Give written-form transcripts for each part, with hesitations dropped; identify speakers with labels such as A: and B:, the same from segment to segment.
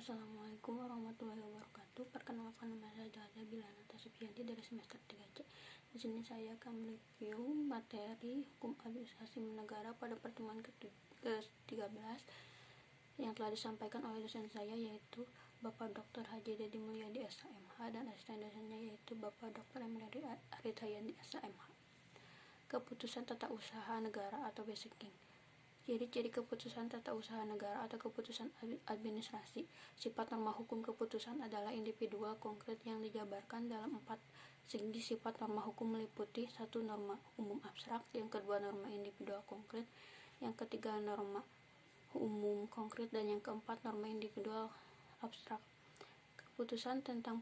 A: Assalamualaikum warahmatullahi wabarakatuh. Perkenalkan, nama saya Jalda Bilana Tasufianti dari semester 3C. Di sini saya akan mereview materi hukum administrasi negara pada pertemuan ke-13 yang telah disampaikan oleh dosen saya, yaitu Bapak Dr. Haji Dedi Mulyadi SHMH, dan asisten dosennya yaitu Bapak Dr. Emredi Arit Hayandi SHMH. Keputusan tata usaha negara atau Basiking. Ciri-ciri keputusan tata usaha negara atau keputusan administrasi. Sifat norma hukum keputusan adalah individual konkret yang dijabarkan dalam 4 segi. Sifat norma hukum meliputi: 1. Norma umum abstrak, yang kedua norma individual konkret, yang ketiga norma umum konkret, dan yang keempat norma individual abstrak. Keputusan tentang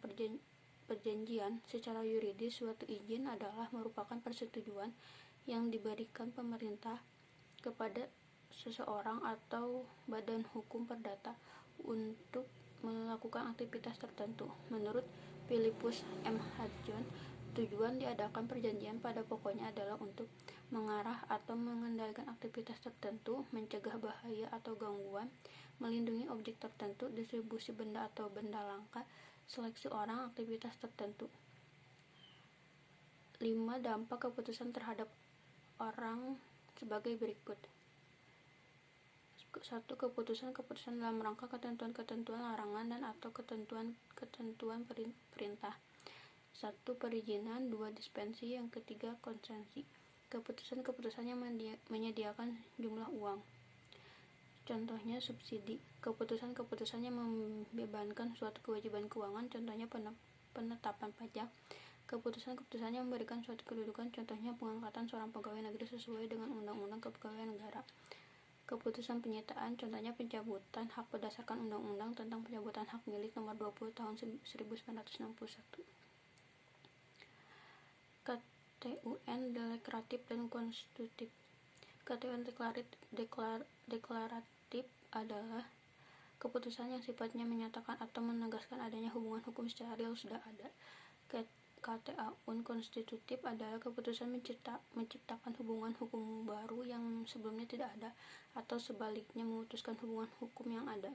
A: perjanjian. Secara yuridis, suatu izin adalah merupakan persetujuan yang diberikan pemerintah kepada seseorang atau badan hukum perdata untuk melakukan aktivitas tertentu. Menurut Philippus M. Hudson, tujuan diadakan perjanjian pada pokoknya adalah untuk mengarah atau mengendalikan aktivitas tertentu, mencegah bahaya atau gangguan, melindungi objek tertentu, distribusi benda atau benda langka, seleksi orang, aktivitas tertentu. 5. Dampak keputusan terhadap orang sebagai berikut. 1. Keputusan dalam rangka ketentuan-ketentuan larangan dan atau ketentuan perintah. 1. Perizinan. 2. Dispensi. Yang ketiga konsensi. Keputusan yang menyediakan jumlah uang. Contohnya subsidi. Keputusan yang membebankan suatu kewajiban keuangan, contohnya penetapan pajak. Keputusan yang memberikan suatu kedudukan, contohnya pengangkatan seorang pegawai negeri sesuai dengan Undang-Undang Kepegawaian Negara. Keputusan penyitaan, contohnya pencabutan hak berdasarkan Undang-Undang tentang Pencabutan Hak Milik Nomor 20 Tahun 1961. KTUN deklaratif dan konstitutif. KTUN deklaratif adalah keputusan yang sifatnya menyatakan atau menegaskan adanya hubungan hukum secara real sudah ada. KTAUN konstitutif adalah keputusan menciptakan hubungan hukum baru yang sebelumnya tidak ada, atau sebaliknya memutuskan hubungan hukum yang ada.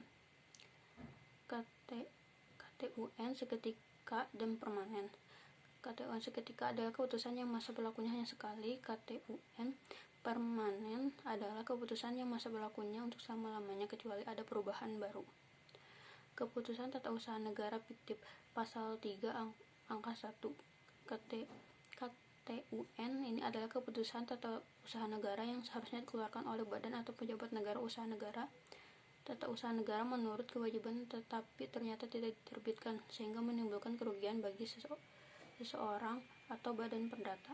A: KTUN seketika dan permanen. KTUN seketika adalah keputusan yang masa berlakunya hanya sekali. KTUN permanen adalah keputusan yang masa berlakunya untuk selama-lamanya kecuali ada perubahan baru. Keputusan tata usaha negara fiktif. Pasal 3 angka 1 KTUN ini adalah keputusan tata usaha negara yang seharusnya dikeluarkan oleh badan atau pejabat negara usaha negara. Tata usaha negara menurut kewajiban tetapi ternyata tidak diterbitkan, sehingga menimbulkan kerugian bagi seseorang atau badan perdata.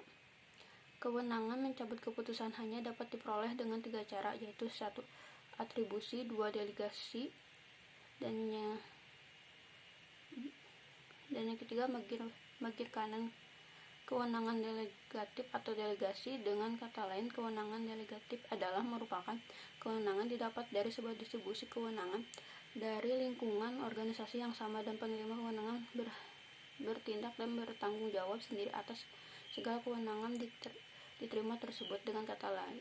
A: Kewenangan mencabut keputusan hanya dapat diperoleh dengan 3 cara, yaitu 1. Atribusi, 2. Delegasi, dan yang ketiga magir kanan. Kewenangan delegatif atau delegasi. Dengan kata lain, kewenangan delegatif adalah merupakan kewenangan didapat dari sebuah distribusi kewenangan dari lingkungan organisasi yang sama, dan penerima kewenangan bertindak dan bertanggung jawab sendiri atas segala kewenangan diterima tersebut. Dengan kata lain,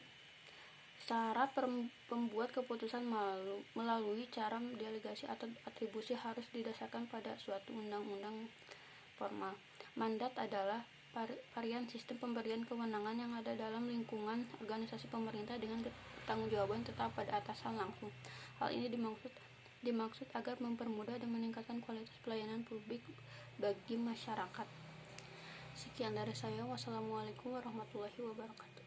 A: syarat pembuat keputusan melalui cara delegasi atau atribusi harus didasarkan pada suatu undang-undang formal. Mandat adalah varian sistem pemberian kewenangan yang ada dalam lingkungan organisasi pemerintah dengan pertanggungjawaban tetap pada atasan langsung. Hal ini dimaksud agar mempermudah dan meningkatkan kualitas pelayanan publik bagi masyarakat. Sekian dari saya. Wassalamualaikum warahmatullahi wabarakatuh.